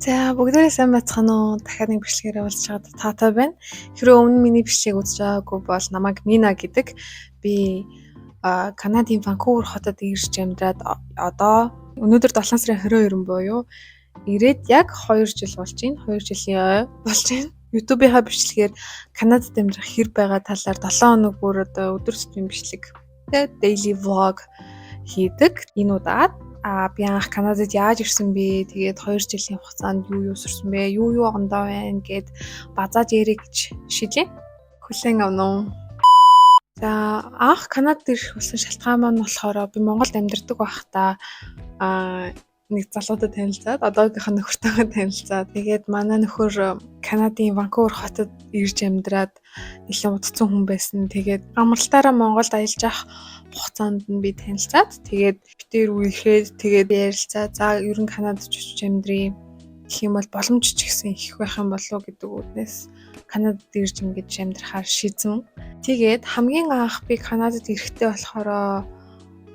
За бүгдээрээ сайн байцгаана уу? Дахиад нэг бичлэгээр уулзч байгаад таатай байна. Хэрэв өмнө миний бичлэгийг үзэж байгаагүй бол намайг Мина гэдэг. Би Канадын Ванкувер хотод ирж амьдраад одоо өнөөдөр 7 сарын 22 буюу ирээд яг 2 жил болж байна. 2 жилийн болж байна. YouTube-ийнхаа бичлэгээр Канадад амьдрах хэр байгаа талаар 7 хоног бүр одоо өдөр тутмын бичлэг daily vlog хийдэг. Энэ удаад би анх Канадад яаж ирсэн бэ? Тэгээд 2 жилийн хугацаанд юу сурсан бэ? Юу ондоо байна гэд базааж ярих гэж шийдлээ. Хүлээн авна уу? За анх Канадад ирэх болсон шалтгаан маань болохоор би Монголд амьдардаг байхдаа нэг залуудад танилцаад одоогийнхоо нөхөртөөгөө танилцаад тэгээд манай нөхөр Канадын Ванкувер хотод ирж амьдраад нэлээд удацсан хүн байсан. Тэгээд амралтаараа Монголд аялж явах хугацаанд нь би танилцаад тэгээд битээр үехэд тэгээд ярилцаа. За ер нь Канадад очиж амьдрий гэх юм бол боломж ч гэсэн их байх юм болов уу гэдэг үднээс Канадад ирж ингэж амьдрахаар шийдсэн. Тэгээд хамгийн анх би Канадад ирэхдээ болохоор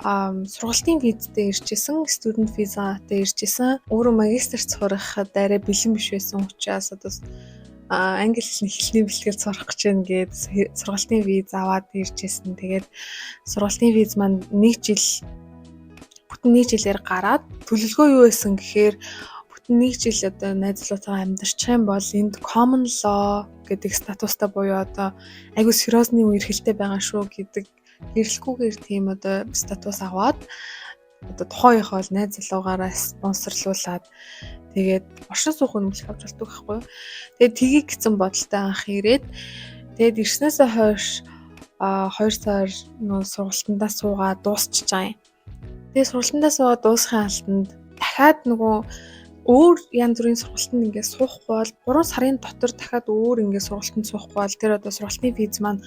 сургалтын визтэй иржсэн, студент визатай иржсэн. Өөрөө магистрт сурахад арай бэлэн биш байсан учраас одоо англи хэлний эхлэний бэлтгэл сурах гэж байна гээд сургалтын виз аваад иржсэн. Тэгээд сургалтын виз маань бүтэн 1 жилээр гараад төлөвлөгөө юу байсан гэхээр бүтэн 1 жил одоо найзлуутайгаа амьдарчих юм бол энд common law гэдэг статустай буюу одоо айгуу сериосны үерхэлтэй байгаа шүү гэдэг хэрэглэхгүйгээр тийм одоо статус аваад одоо тухайхоо л найз залуугаараа спонсорлуулад тэгээд оршин суух нэмэлт авч болдог байхгүй. Тэгээд тгийг гэсэн бодолтой анх ирээд тэгээд ирснээсээ хойш 2 сар нөө сургалтандаа суугаад дуусчих жаа. Тэгээд сургалтандаа суугаад дуусхын алтанд дахиад нөгөө өөр янз бүрийн сургалтанд ингээд суухгүй бол 3 сарын дотор дахиад өөр ингээд сургалтанд суухгүй бол тэр одоо сургалтын виз маань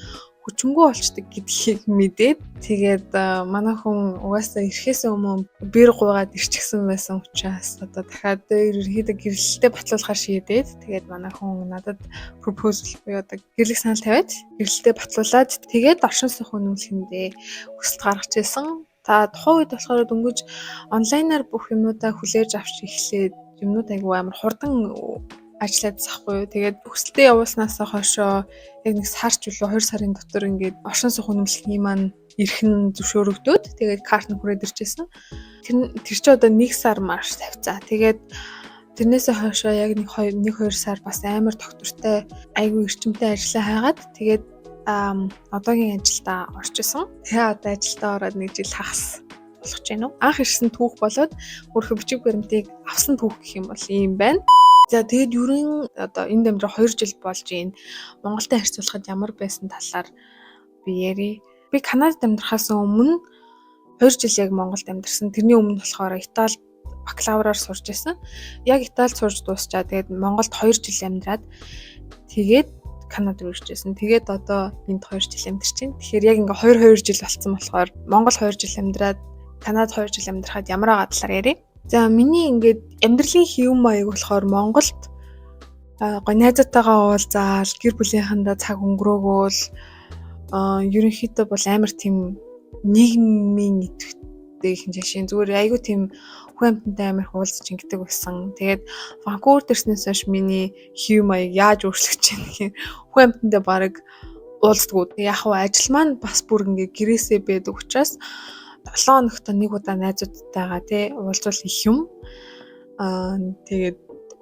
хүчингүй болчдөг гэдгийг мэдээд тэгээд манай хүн угаасаа ирэхээс өмнө бэр гуйгаад ирчихсэн байсан учраас одоо дахиад ерөнхийдөө гэрлэлтэд батлуулахар шийдээд тэгээд манай хүн надад proposal буюу одоо гэрлэх санал тавиад гэрлэлтэд батлуулаад тэгээд оршин суух үнэмлэхэндээ хүсэлт гаргаж ирсэн. Та тухайн үед болохоор дөнгөж онлайнаар бүх юмудаа хүлээж авч эхлээд юмнууд айгүй амар хурдан ажиллаад захгүй. Тэгээд хүсэлтэд явуулснаас хойшоо яг нэг сар ч үлээ 2 сарын дотор ингээд оршин суух үнэмлэхний маань ирэх нь зөвшөөрөгдөөд тэгээд карт нь хүрээд ирчихсэн. Тэр чи одоо 1 сар марш тавьцаа. Тэгээд тэрнээсээ хойшоо яг 1-2 сар бас амар доктортой айгүй эрчимтэй ажиллаа хайгаад тэгээд одоогийн ажилдаа орчихсон. Тэгээ одоо ажилдаа ороод 1 жил хагас болох гэж байна уу? Анх ирсэн түүх болоод өөрхөн бичиг баримтыг авсан түүх гэх юм бол ийм байна. За тэгээд ерөн одоо энд амьдрах 2 жил болж байна. Монголтой харьцуулахад ямар байсан талаар би ярий. Би Канадад амьдрахаас өмнө 2 жил яг Монголд амьдарсан. Тэрний өмнө болохоор Италид бакалавраар сурж байсан. Яг Италид сурж дуусчаа. Тэгээд Монголд 2 жил амьдраад тэгээд Канадад ирж байсан. Тэгээд одоо энд 2 жил амьдарч байна. Тэгэхээр яг ингээ 2 жил болсон болохоор Монгол 2 жил амьдраад Канадад 2 жил амьдрахад ямар байгаа талаар ярий. За миний ингээд амьдралын хэв маяг болохоор Монголд гой найзуудтайгаа уулзаал гэр бүлийнхэндээ цаг өнгөрөөгөөл ерөнхийдөө бол амар тийм нийгмийн идэвхтэй их жишээ зүгээр айгүй тийм хүн амьтантай амар уулзаж ингэдэг байсан. Тэгээд Ванкувер дэрснээс хойш миний хэв маяг яаж өөрчлөгдөж байна гэхээр хүн амьтантай баг уулздаггүй. Яг хөө ажил маань бас бүр ингээд гэрээсээ байдаг учраас 7 хоногт нэг удаа найзуудтайгаа уулзвал их юм. Тэгээд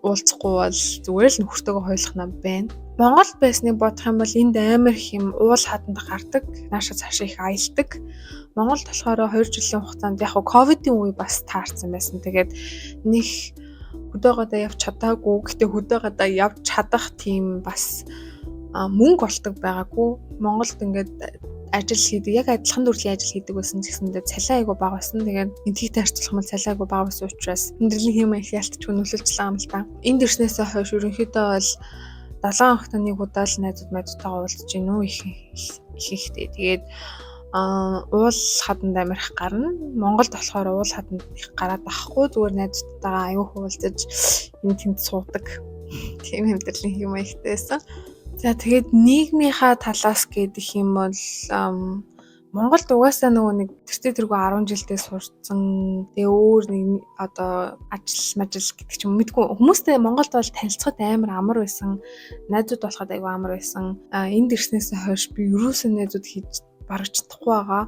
уулзахгүй бол зүгээр л нөхөртөөгөө хойлох нам байна. Монгол байсныг бодох юм бол энд амар их юм уул хатанд гардаг. Наашаа цаашаа их аялдаг. Монголд болохоор 2 жилийн хугацаанд яг ковидын үе бас таарсан байсан. Тэгээд нэг хөдөөгөөдөө явж чадаагүй. Гэтэ хөдөөгөөдөө явж чадах тийм бас мөнгө олдог байгаагүй. Монголд ингээд ажил хийдэг, яг адилхан төрлийн ажил хийдэг байсан ч гэсэндээ цалин айгүй бага байсан. Тэгээд энтгийгтэй харьцуулах юм бол цалин айгүй бага байсан учраас амьдралын хэм их ялтч нөлөөлж байгаа юм л та. Энд ирснээсээ хойш ерөнхийдөө бол 7 хоногт нэг удаа л найзуудтайгаа уулзж гин үү ихтэй. Тэгээд уул хаданд амирх гарна. Монголд болохоор уул хаданд их гараад байхгүй. Зүгээр найзуудтайгаа аюу хуулзаж энэ тэнд суудаг. Тийм амьдралын хэм ихтэй байсан. За тэгээд нийгмийнхаа талаас гэдэг юм бол Монголд угаасаа нөгөө нэг тэргүй 10 жилдээ сурцсан. Тэгээ өөр нэг одоо мажил гэдэг ч юм мэдгүй. Хүмүүстэй Монголд бол танилцахад амар байсан. Найзууд болоход айгүй амар байсан. Энд ирснээс хойш би ерөөсөө найзууд хийж бараг чадахгүй байгаа.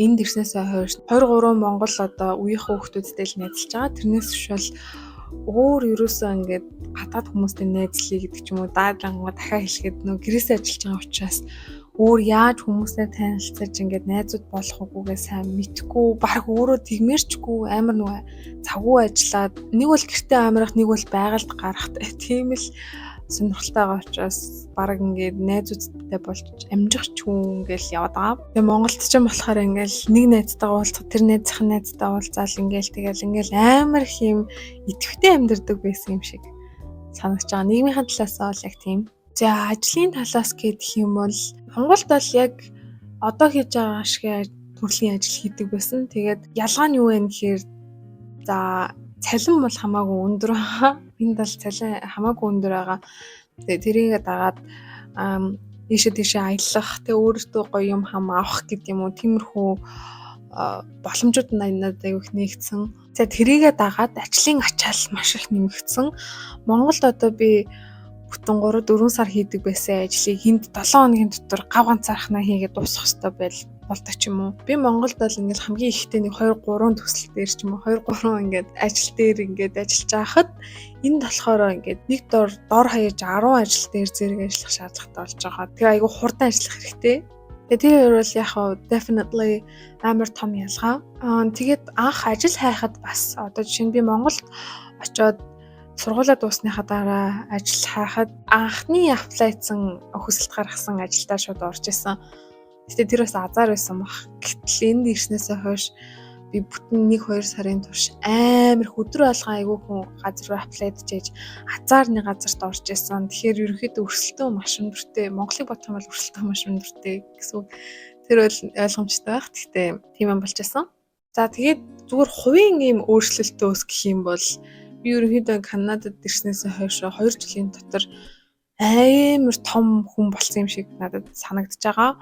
Энд ирснээсээ хойш 2 3 Монгол одоо үеийнхээ хүүхдүүдтэй л найзалж байгаа. Тэрнээс биш бол өөр ерөөсөө ингээд гадаад хүмүүстэй найзлая гэдэг ч юм уу даадангаа дахиад хэлэхэд нөгөө гэрээсээ ажиллаж байгаа учраас өөр яаж хүмүүстэй танилцаж ингээд найзууд болох уугүйгээ сайн мэдхгүй баг өөрөө тэгмэрчгүй амар нөгөө цагуу ажиллаад нэг бол гэртээ амирах нэг бол байгальд гарахтай тийм л сонирхолтой байгаа учраас баг ингээд найзуудтай болж амжих ч хүн ингээл яваад байгаа. Тэгээ Монголд ч юм болохоор ингээл нэг найзтайгаа уулзах тэр найзынхаа найзтай уулзаал ингээл амар их юм идэвхтэй амьдардаг байсан юм шиг санагдаж байгаа. Нийгмийн талаас бол яг тийм. За ажлын талаас гэх юм бол Монголд бол яг одоо хийж байгаа шиг төрлийн ажил хийдэг байсан. Тэгээд ялгаа нь юу вэ гэхээр за цалин бол хамаагүй өндөр байгаа. Энд бол цалин хамаагүй өндөр байгаа. Тэгээ тэрийгээ дагаад ийшээ аялах, тэгээ өөртөө гоё юм хам авах гэдэг юм уу тиймэрхүү боломжууд надад аяг нэгдсэн. За тэрийгээ дагаад ажлын ачаал маш их нэмэгдсэн. Монголд одоо би бүтэн 3 4 сар хийдэг байсан ажлыг энд 7 хоногийн дотор гав ганцаархнаа хийгээд дуусгах хэрэгтэй болдог ч юм уу. Би Монголд бол ингээд хамгийн ихтэй нэг 2 3 төсөл дээр ч юм уу 2 3 ингээд ажил дээр ингээд ажиллаж байхад энд болохоор ингээд нэг дор хаяж 10 ажил дээр зэрэг ажиллах шаардлагатай болж байгаа. Тэгээ айгүй хурдан ажиллах хэрэгтэй. Тэгээ тэр бол яг definitely амар том ялгаа. Тэгээд анх ажил хайхад бас одоо жишээ нь би Монголд очиод сургуулаа дуусныхаа дараа ажил хайхад анхны аплайцсан хүсэлт гаргасан ажилдаа шууд орж исэн. Гэтэ тэр бас азар байсан баг. Гэтэл энд ирснээсээ хойш би бүтэн 1-2 сарын турш амар өдөр болгон айгүй хүн газар руу аплайд хийж азарны газарт орж исэн. Тэгэхээр ерөнхийдөө өрсөлдөөн маш өндөртэй. Монголыг бодох юм бол өрсөлдөөн маш өндөртэй гэсэн. Тэр бол ойлгомжтой байх. Гэхдээ тийм юм болж исэн. За тэгээд зүгээр хувийн ийм өөрчлөлтөөс гэх юм бол би ерөнхийдөө Канадад ирснээсээ хойш 2 жилийн дотор амар том хүн болсон юм шиг надад санагдаж байгаа.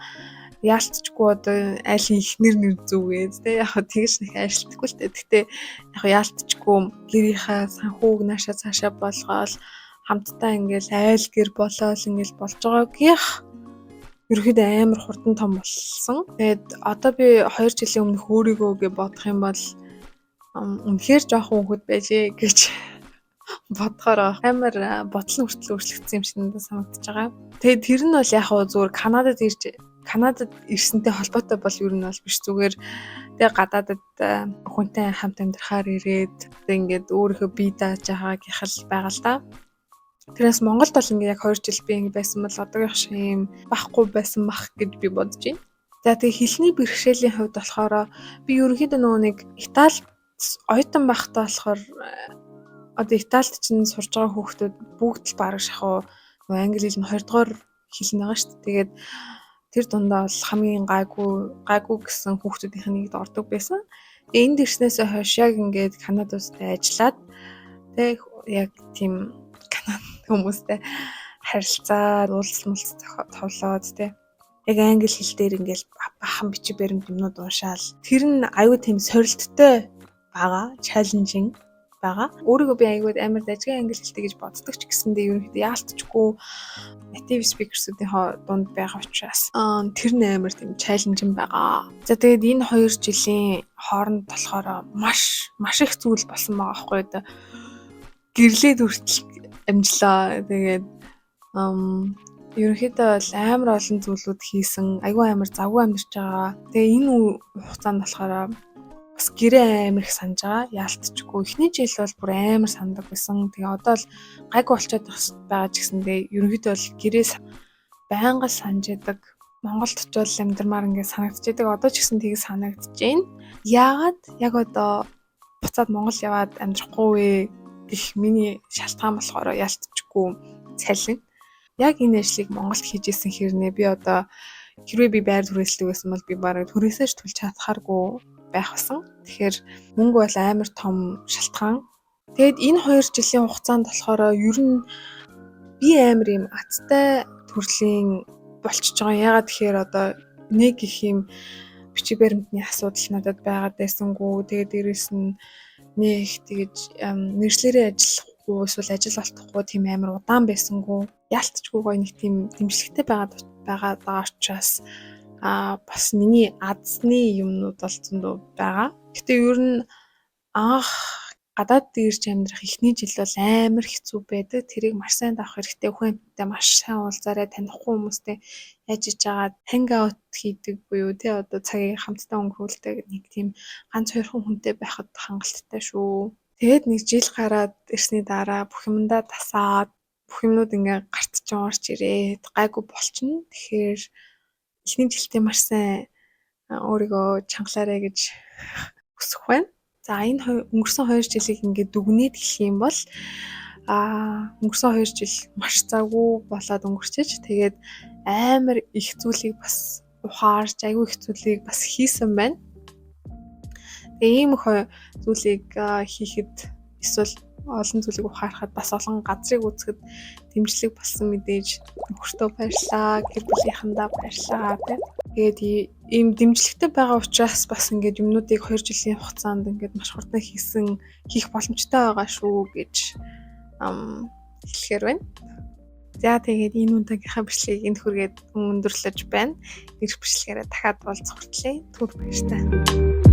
Яалтчгүй одоо айлын ихнэр нэр зүгээд тэ яг тэгж нэг ажилтдаггүй л дээ. Гэхдээ яг яалтчгүй гэрийнхаа санхүүг наашаа цаашаа болгоол хамтдаа ингээл айл гэр болоол ингээл болж байгаагийнх ерөөхдөө амар хурдан том болсон. Тэгээд одоо би 2 жилийн өмнөх өөрийгөө гээ бодох юм бол үнэхээр жоохон хүүхэд байжээ гэж бодохоор амар бодлон хүртэл өөрчлөгдсөн юм шиг надад санагдаж байгаа. Тэгээд тэр нь бол яг зүгээр Канадад ирсэнтэй холбоотой бол ер нь бол биш зүгээр тэгээ гадаадад хүнтэй хамт амьдрахаар ирээд тэгээ ингээд өөрийнхөө бие дааж байгаагийнх л байгаа л да. Тэрнээс Монголд бол ингээд яг 2 жил би ингээд байсан бол одоогийн шиг юм байхгүй байсан бах гэж би бодож байна. За тэгээ хэлний бэрхшээлийн хувьд болохоор би ерөнхийдөө нөгөө нэг Италид оюутан байхдаа болохоор одоо Италид чинь сурж байгаа хүүхдүүд бүгд л бараг шахуу нөгөө англи хэл нь 2 дугаар хэл нь байгаа шүү дээ. Тэгээд тэр дундаа бол хамгийн гайгүй гэсэн хүүхдүүдийн нэгд ордог байсан. Тэгээ энд ирснээсээ хойш яг ингээд Канад улстай ажиллаад тэг яг тийм Канад хүмүүстэй харилцаад уулзалт тоглоод тэг яг англи хэл дээр ингээд бахан бичиг баримт юмнууд уушаал. Тэр нь аюу тийм сорилттой байгаа, чаленжинг байгаа. Өөрийгөө би аюул амар дажгүй англи хэлтэй гэж боддог ч гэсэндээ ерөнхийдөө яалтчгүй native speakers-уудын дунд байгаа учраас тэр нь амар тийм чаленжинг байгаа. За тэгээд энэ 2 жилийн хооронд болохоор маш их зүйл болсон байгаа байхгүй юу? Гэрлээд хүртэл амжлаа. Тэгээд ерөнхийдөө бол амар олон зүйлүүд хийсэн. Айгүй амар завгүй амьдарч байгаа. Тэгээ энэ хугацаанд болохоор бас гэрээ амар их санаж байгаа. Яалтчгүй эхний жил бол бүр амар сандаг байсан. Тэгээ одоо л гайгүй болчиход байгаа ч гэсэндээ ерөнхийдөө бол гэрээ байнга санаж яадаг. Монголд очивол амьдрмаар ингээд санагдаж яадаг. Одоо ч гэсэн тийг санагдаж байна. Яагаад яг одоо буцаад Монгол яваад амьдрахгүй вэ гэх миний шалтгаан болохоор яалтчгүй цалин. Яг энэ ажлыг Монголд хийж исэн хэрнээ би одоо хэрвээ би байр түрээсдэг байсан бол би бараг түрээсэж төлж чадхааргүй байх басан. Тэгэхээр мөнгө бол амар том шалтгаан. Тэгэд энэ 2 жилийн хугацаанд болохоор ер нь би амар юм аттай төрлийн болчихж байгаа. Ягаад тэгэхээр одоо нэг их юм бичиг баримтны асуудал надад байгаад байсангүй. Тэгээд дээрэс нь нэг тэгэж мэржлэрээ ажиллахгүй эсвэл ажил олдохгүй тийм амар удаан байсангүй. Яалтчгүй гоё нэг тийм дэмжлэгтэй байгаа учраас бас миний азны юмнууд бол зөндөө байгаа. Гэтэ ер нь анх гадаад ирж амьдрах эхний жил бол амар хэцүү байдаг. Тэрийг маш сайн давах хэрэгтэй. Хүүхэнтэй маш сайн уулзаарай, танихгүй хүмүүстэй яаж иж байгаа hang out хийдэг буюу тий одоо цагийг хамтдаа өнгөрүүлдэг нэг тийм ганц хоёрхан хүнтэй байхад хангалттай шүү. Тэгээд нэг жил гараад ирсний дараа бүх юмдаа тасаад бүх юмнууд ингээ гарт ч орж ирээд гайгүй болчихно. Тэгэхээр эхний жилдээ маш сайн өөрийгөө чангалаарай гэж хүсэх байна. За энэ өнгөрсөн 2 жилийг ингээд дүгнээд хэлэх юм бол өнгөрсөн 2 жил маш завгүй болоод өнгөрчиж тэгээд амар их зүйлийг бас ухаарж айгүй их зүйлийг бас хийсэн байна. Тэгээ ийм их зүйлийг хийхэд эсвэл олон зүйлийг ухаарахад бас олон газрыг үзэхэд дэмжлэг болсон мэдээж нөхөртөө баярлаа, гэр бүлийнхэндээ баярлаа тийм. Тэгээд ийм дэмжлэгтэй байгаа учраас бас ингээд юмнуудыг 2 жилийн хугацаанд ингээд маш хурдан хийх боломжтой байгаа шүү гэж хэлэхээр байна. За тэгээд энэ удаагийнхаа бичлэгийг энд хүргээд өндөрлөж байна. Ирэх бичлэгээрээ дахиад уулзах хүртлээр түр баяртай.